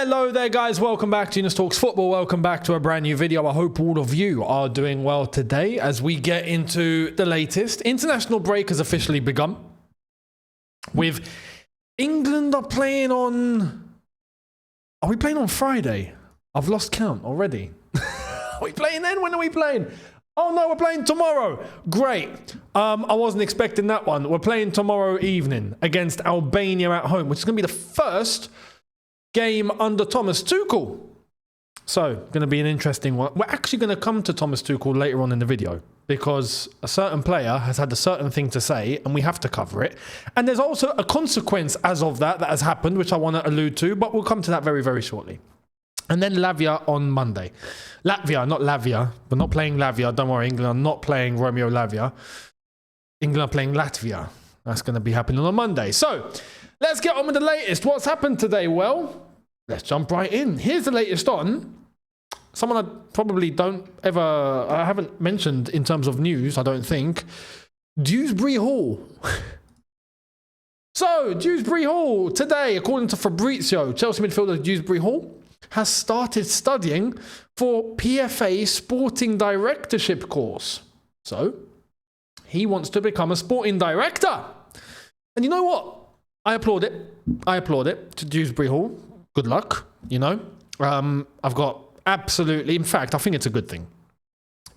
Hello there guys, welcome back to Younes Talks Football, welcome back to a brand new video. I hope all of you are doing well today as we get into the latest. International break has officially begun with England are playing on... Are we playing on Friday? I've lost count already. Are we playing then? When are we playing? Oh no, we're playing tomorrow. Great. I wasn't expecting that one. We're playing tomorrow evening against Albania at home, which is going to be the first game under Thomas Tuchel. So, going to be an interesting one. We're actually going to come to Thomas Tuchel later on in the video because a certain player has had a certain thing to say and we have to cover it. And there's also a consequence as of that has happened, which I want to allude to, but we'll come to that very, very shortly. And then Latvia on Monday. Latvia, not Lavia. We're not playing Lavia. Don't worry, England are not playing Romeo Lavia. England are playing Latvia. That's going to be happening on Monday. So, let's get on with the latest. What's happened today? Well, let's jump right in. Here's the latest on someone I probably I haven't mentioned in terms of news, I don't think. Dewsbury-Hall. So, Dewsbury-Hall today, according to Fabrizio, Chelsea midfielder Dewsbury-Hall has started studying for PFA sporting directorship course. So, he wants to become a sporting director. And you know what? I applaud it. I applaud it to Dewsbury-Hall. Good luck, you know. I've got absolutely, in fact, I think it's a good thing.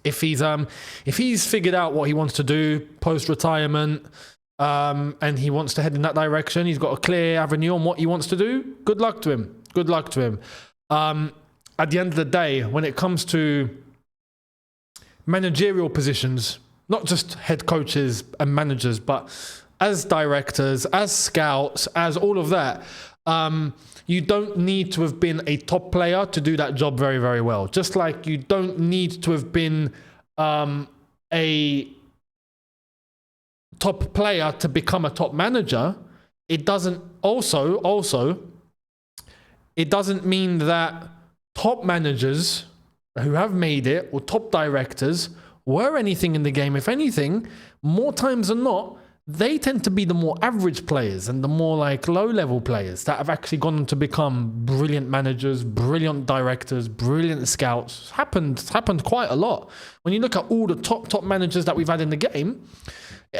If he's figured out what he wants to do post-retirement, and he wants to head in that direction, he's got a clear avenue on what he wants to do, good luck to him. Good luck to him. At the end of the day, when it comes to managerial positions, not just head coaches and managers, but as directors, as scouts, as all of that, you don't need to have been a top player to do that job very, very well. Just like you don't need to have been a top player to become a top manager. It doesn't it doesn't mean that top managers who have made it or top directors were anything in the game. If anything, more times than not, they tend to be the more average players and the more like low-level players that have actually gone on to become brilliant managers, brilliant directors, brilliant scouts. Happened quite a lot. When you look at all the top managers that we've had in the game,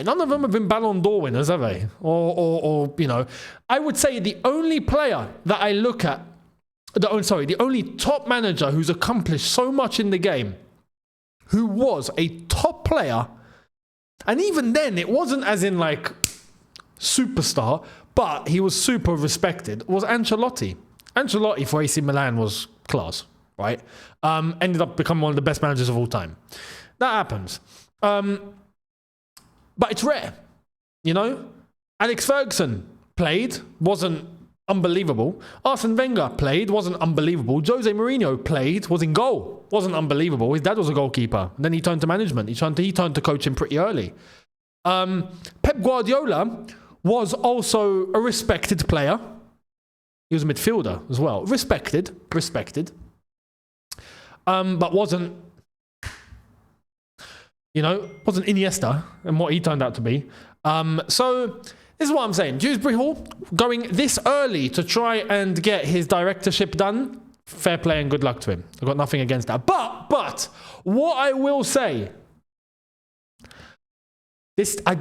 none of them have been Ballon d'Or winners, have they? Or you know, I would say the only player that I look at, the only top manager who's accomplished so much in the game, who was a top player. And even then, it wasn't as in like superstar, but he was super respected, was Ancelotti. Ancelotti for AC Milan was class, right? Ended up becoming one of the best managers of all time. That happens. But it's rare, you know? Alex Ferguson played, wasn't unbelievable. Arsene Wenger played, wasn't unbelievable. Jose Mourinho played, was in goal, wasn't unbelievable. His dad was a goalkeeper. And then he turned to management. He turned to coaching pretty early. Pep Guardiola was also a respected player. He was a midfielder as well. Respected. But wasn't, you know, wasn't Iniesta and what he turned out to be. So this is what I'm saying. Dewsbury-Hall going this early to try and get his directorship done. Fair play and good luck to him. I've got nothing against that. But what I will say, this I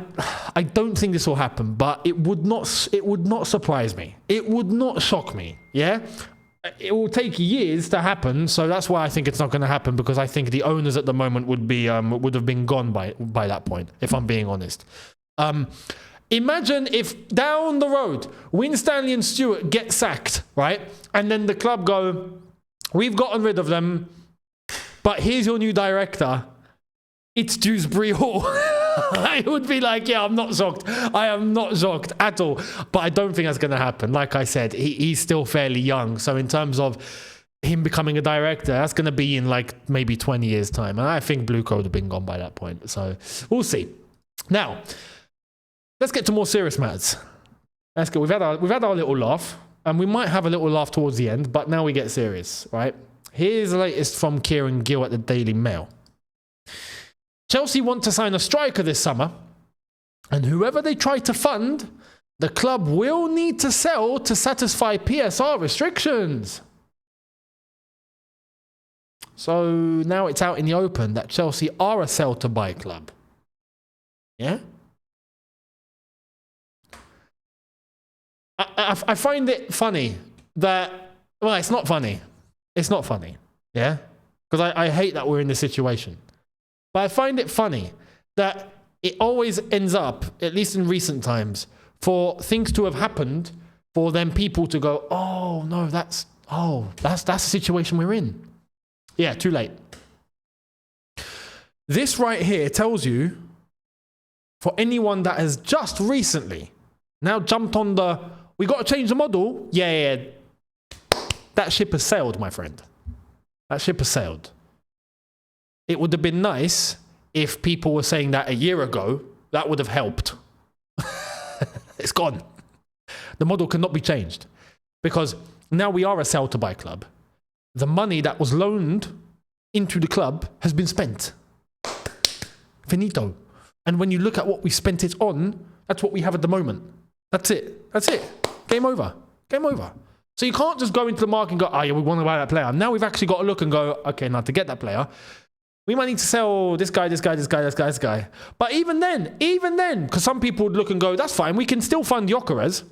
don't think this will happen, but it would not surprise me. It would not shock me. Yeah? It will take years to happen, so that's why I think it's not going to happen, because I think the owners at the moment would have been gone by that point, if I'm being honest. Imagine if down the road, Winstanley and Stewart get sacked, right? And then the club go, we've gotten rid of them, but here's your new director. It's Dewsbury-Hall. I would be like, yeah, I'm not shocked. I am not shocked at all. But I don't think that's going to happen. Like I said, he's still fairly young. So in terms of him becoming a director, that's going to be in like maybe 20 years' time. And I think Blue Coat would have been gone by that point. So we'll see. Now, let's get to more serious matters. Let's go. We've had our little laugh, and we might have a little laugh towards the end, but now we get serious, right? Here's the latest from Kieran Gill at the Daily Mail. Chelsea want to sign a striker this summer, and whoever they try to fund, the club will need to sell to satisfy PSR restrictions. So now it's out in the open that Chelsea are a sell to buy club. Yeah? I find it funny that, well, it's not funny. It's not funny. Yeah? Because I hate that we're in this situation. But I find it funny that it always ends up, at least in recent times, for things to have happened, for them people to go, oh, no, that's the situation we're in. Yeah, too late. This right here tells you, for anyone that has just recently now jumped on the, we got to change the model. Yeah. That ship has sailed, my friend. That ship has sailed. It would have been nice if people were saying that a year ago. That would have helped. It's gone. The model cannot be changed because now we are a sell to buy club. The money that was loaned into the club has been spent. Finito. And when you look at what we spent it on, that's what we have at the moment. That's it. That's it. Game over. Game over. So you can't just go into the market and go, oh, yeah, we want to buy that player. Now we've actually got to look and go, okay, now to get that player, we might need to sell this guy. But even then, because some people would look and go, that's fine, we can still fund Gyökeres.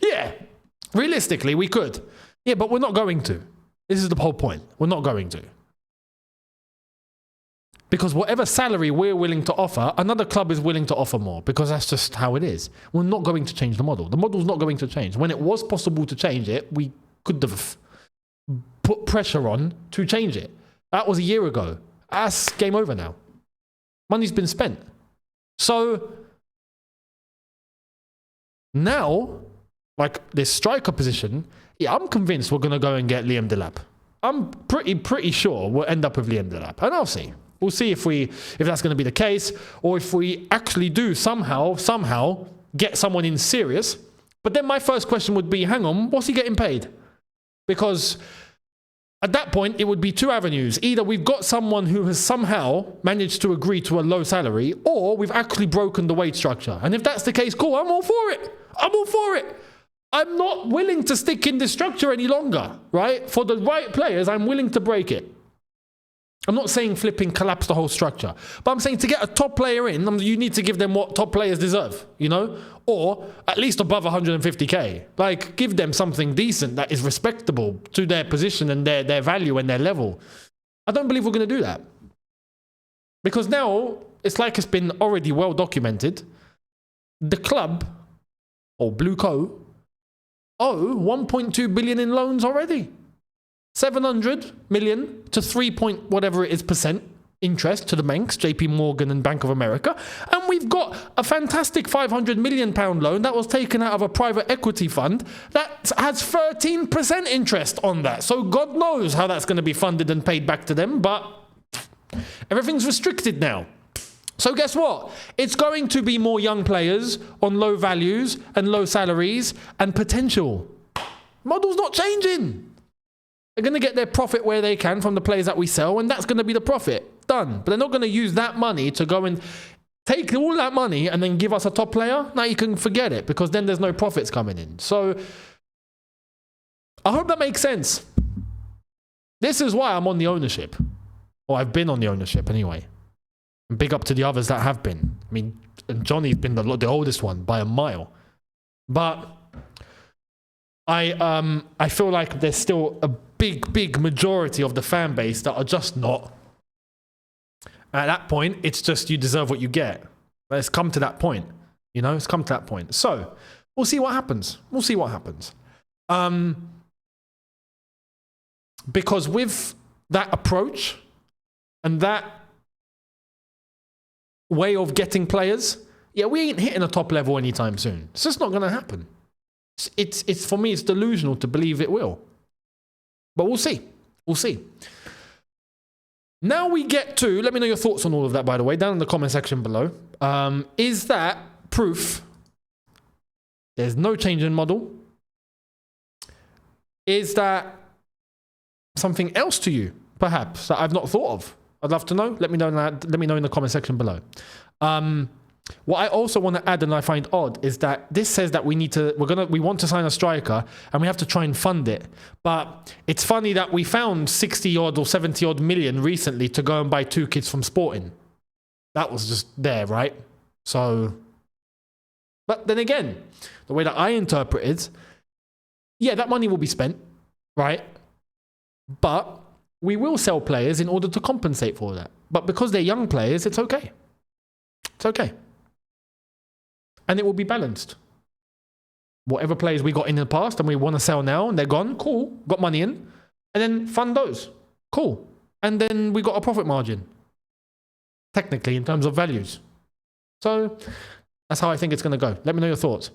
Yeah, realistically, we could. Yeah, but we're not going to. This is the whole point. We're not going to. Because whatever salary we're willing to offer, another club is willing to offer more, because that's just how it is. We're not going to change the model. The model's not going to change. When it was possible to change it, we could have put pressure on to change it. That was a year ago. That's game over now. Money's been spent. So now, like this striker position, yeah, I'm convinced we're going to go and get Liam Delap. I'm pretty sure we'll end up with Liam Delap. And I'll see. We'll see if that's going to be the case, or if we actually do somehow get someone in serious. But then my first question would be, hang on, what's he getting paid? Because at that point, it would be two avenues. Either we've got someone who has somehow managed to agree to a low salary, or we've actually broken the wage structure. And if that's the case, cool, I'm all for it. I'm all for it. I'm not willing to stick in this structure any longer, right? For the right players, I'm willing to break it. I'm not saying flipping collapse the whole structure, but I'm saying to get a top player in, you need to give them what top players deserve, you know? Or at least above 150k. Like, give them something decent that is respectable to their position and their value and their level. I don't believe we're going to do that. Because now, it's like it's been already well documented. The club, or Blue Co, owe 1.2 billion in loans already. 700 million to 3 point whatever it is % interest to the banks, JP Morgan and Bank of America. And we've got a fantastic 500 million pound loan that was taken out of a private equity fund that has 13% interest on that. So God knows how that's going to be funded and paid back to them, but everything's restricted now. So guess what? It's going to be more young players on low values and low salaries and potential. Model's not changing. They're going to get their profit where they can from the players that we sell, and that's going to be the profit. Done. But they're not going to use that money to go and take all that money and then give us a top player. Now you can forget it, because then there's no profits coming in. So I hope that makes sense. This is why I'm on the ownership. Or I've been on the ownership anyway. And big up to the others that have been. I mean, and Johnny's been the oldest one by a mile. But I feel like there's still a big majority of the fan base that are just not. At that point, it's just you deserve what you get. It's come to that point. You know, it's come to that point. So, we'll see what happens. We'll see what happens. Because with that approach and that way of getting players, yeah, we ain't hitting a top level anytime soon. It's just not going to happen. It's for me, it's delusional to believe it will. But we'll see. We'll see. Now we get to, let me know your thoughts on all of that, by the way, down in the comment section below. Is that proof there's no change in model? Is that something else to you, perhaps, that I've not thought of? I'd love to know. Let me know in the comment section below. What I also want to add, and I find odd, is that this says that we want to sign a striker and we have to try and fund it. But it's funny that we found 60 odd or 70 odd million recently to go and buy 2 kids from Sporting. That was just there, right? So, but then again, the way that I interpret it, yeah, that money will be spent, right? But we will sell players in order to compensate for that. But because they're young players, it's okay. It's okay. And it will be balanced. Whatever players we got in the past and we want to sell now and they're gone, cool, got money in. And then fund those, cool. And then we got a profit margin, technically, in terms of values. So that's how I think it's going to go. Let me know your thoughts.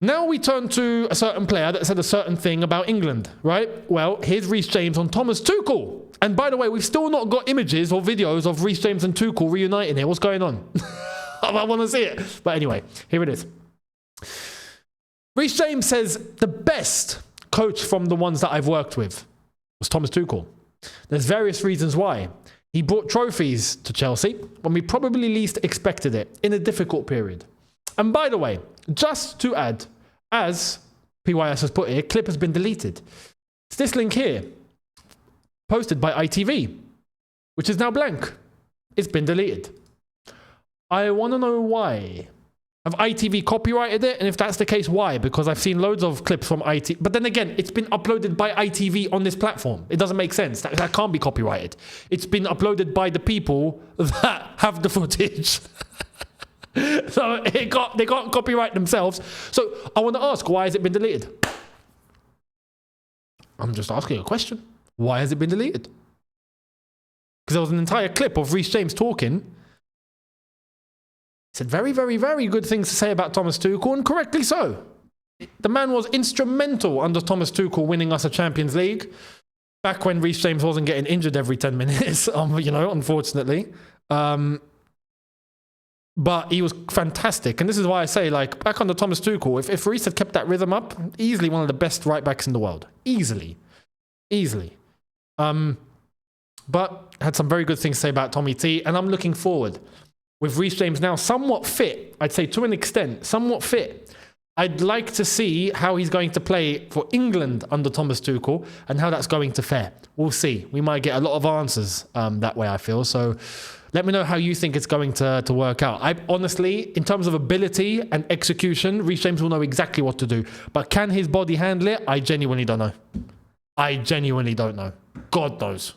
Now we turn to a certain player that said a certain thing about England, right? Well, here's Reece James on Thomas Tuchel. And by the way, we've still not got images or videos of Reece James and Tuchel reuniting here. What's going on? I want to see it. But anyway, here it is. Reece James says, the best coach from the ones that I've worked with was Thomas Tuchel. There's various reasons why. He brought trophies to Chelsea when we probably least expected it in a difficult period. And by the way, just to add, as PYS has put here, clip has been deleted. It's this link here, posted by ITV, which is now blank. It's been deleted. I want to know why. Have ITV copyrighted it? And if that's the case, why? Because I've seen loads of clips from ITV. But then again, it's been uploaded by ITV on this platform. It doesn't make sense. That can't be copyrighted. It's been uploaded by the people that have the footage. So they can't copyright themselves. So I want to ask, why has it been deleted? I'm just asking a question. Why has it been deleted? Because there was an entire clip of Reece James talking. He said very, very, very good things to say about Thomas Tuchel, and correctly so. The man was instrumental under Thomas Tuchel winning us a Champions League, back when Reece James wasn't getting injured every 10 minutes, unfortunately. But he was fantastic. And this is why I say, like, back under Thomas Tuchel, if Reece had kept that rhythm up, easily one of the best right-backs in the world. Easily. But had some very good things to say about Tommy T, and I'm looking forward. With Reece James now somewhat fit, I'd say to an extent, somewhat fit, I'd like to see how he's going to play for England under Thomas Tuchel and how that's going to fare. We'll see. We might get a lot of answers that way, I feel. So let me know how you think it's going to work out. I honestly, in terms of ability and execution, Reece James will know exactly what to do. But can his body handle it? I genuinely don't know. God knows.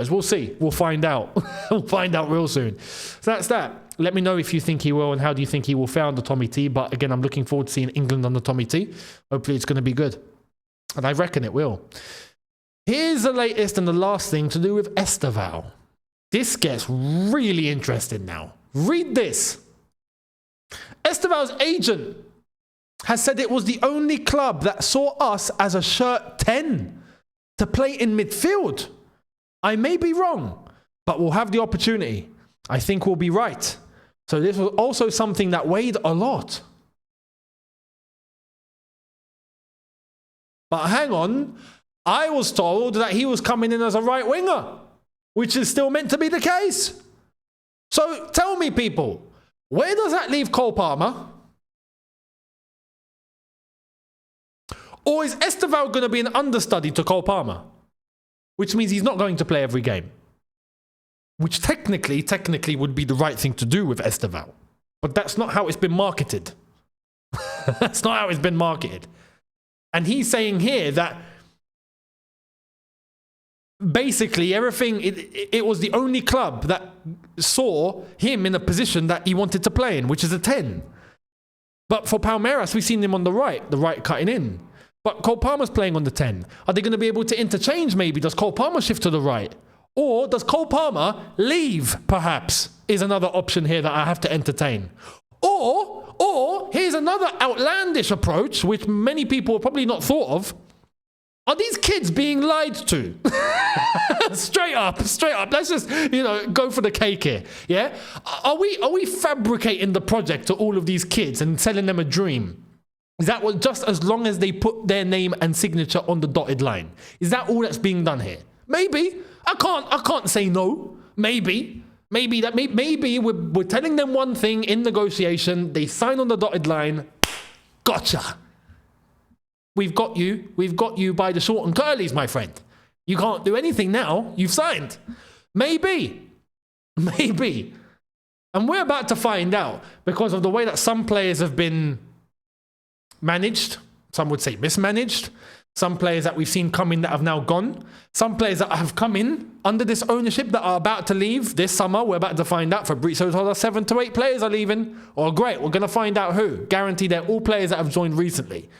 We'll see. We'll find out. We'll find out real soon. So that's that. Let me know if you think he will and how do you think he will fare under Tommy T. But again, I'm looking forward to seeing England under Tommy T. Hopefully it's going to be good. And I reckon it will. Here's the latest and the last thing to do with Estevao. This gets really interesting now. Read this. Estevao's agent has said it was the only club that saw us as a shirt 10 to play in midfield. I may be wrong, but we'll have the opportunity. I think we'll be right. So this was also something that weighed a lot. But hang on, I was told that he was coming in as a right winger, which is still meant to be the case. So tell me, people, where does that leave Cole Palmer? Or is Estevao going to be an understudy to Cole Palmer? Which means he's not going to play every game. Which technically would be the right thing to do with Estevao. But that's not how it's been marketed. That's not how it's been marketed. And he's saying here that basically everything, it was the only club that saw him in a position that he wanted to play in, which is a 10. But for Palmeiras, we've seen him on the right cutting in. But Cole Palmer's playing on the 10. Are they going to be able to interchange maybe? Does Cole Palmer shift to the right? Or does Cole Palmer leave, perhaps, is another option here that I have to entertain. Or here's another outlandish approach, which many people have probably not thought of. Are these kids being lied to? Straight up. Let's just, go for the cake here. Yeah? Are we fabricating the project to all of these kids and selling them a dream? Is that what, just as long as they put their name and signature on the dotted line? Is that all that's being done here? Maybe. I can't say no. Maybe. Maybe we're telling them one thing in negotiation. They sign on the dotted line. Gotcha. We've got you by the short and curlies, my friend. You can't do anything now. You've signed. Maybe. And we're about to find out because of the way that some players have been managed. Some would say mismanaged. Some players that we've seen come in that have now gone. Some players that have come in under this ownership that are about to leave this summer. We're about to find out. Fabrizio told us 7 to 8 players are leaving. Oh, great. We're going to find out who. Guaranteed they're all players that have joined recently.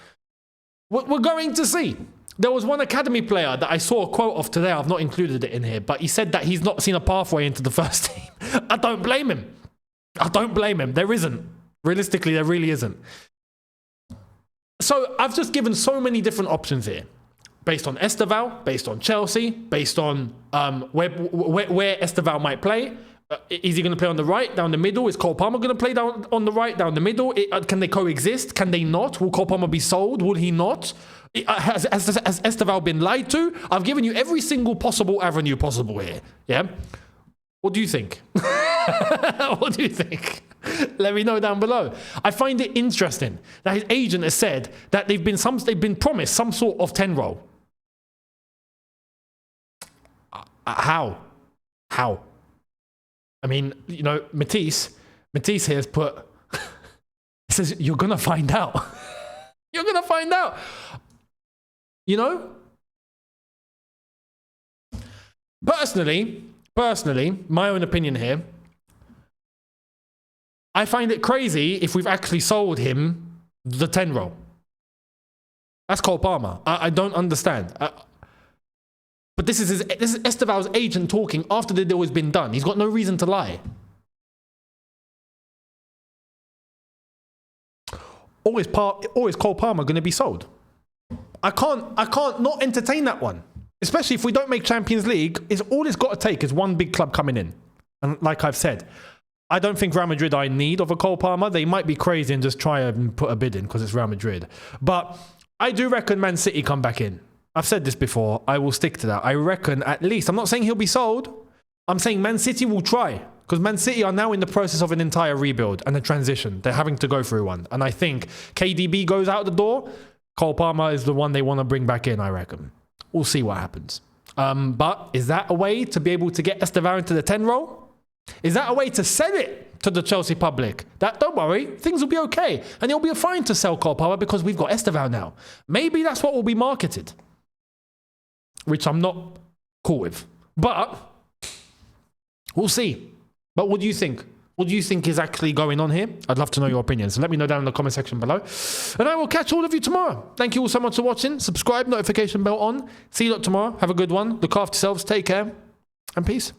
We're going to see. There was one academy player that I saw a quote of today. I've not included it in here, but he said that he's not seen a pathway into the first team. I don't blame him. There isn't. Realistically, there really isn't. So I've just given so many different options here. Based on Estevao, based on Chelsea, based on where Estevao might play. Is he going to play on the right, down the middle? Is Cole Palmer going to play down on the right, down the middle? Can they coexist? Can they not? Will Cole Palmer be sold? Will he not? Has Estevao been lied to? I've given you every single possible avenue possible here. Yeah? What do you think? What do you think? Let me know down below. I find it interesting that his agent has said that they've been promised some sort of 10 role. How? I mean, you know, Matisse here has put, he says, you're going to find out. You're going to find out. You know? Personally, my own opinion here, I find it crazy if we've actually sold him the 10 role. That's Cole Palmer. I don't understand. But this is Estevao's agent talking after the deal has been done. He's got no reason to lie. Or is Cole Palmer going to be sold? I can't not entertain that one. Especially if we don't make Champions League, all it's got to take is one big club coming in. And like I've said, I don't think Real Madrid are in need of a Cole Palmer. They might be crazy and just try and put a bid in because it's Real Madrid. But I do reckon Man City come back in. I've said this before. I will stick to that. I reckon at least, I'm not saying he'll be sold. I'm saying Man City will try. Because Man City are now in the process of an entire rebuild and a transition. They're having to go through one. And I think KDB goes out the door. Cole Palmer is the one they want to bring back in, I reckon. We'll see what happens. But is that a way to be able to get Estevao into the 10 role? Is that a way to sell it to the Chelsea public? Don't worry, things will be okay. And it'll be fine to sell Cole Palmer because we've got Estevao now. Maybe that's what will be marketed. Which I'm not cool with. But we'll see. But what do you think? What do you think is actually going on here? I'd love to know your opinion. So let me know down in the comment section below. And I will catch all of you tomorrow. Thank you all so much for watching. Subscribe, notification bell on. See you lot tomorrow. Have a good one. Look after yourselves. Take care. And peace.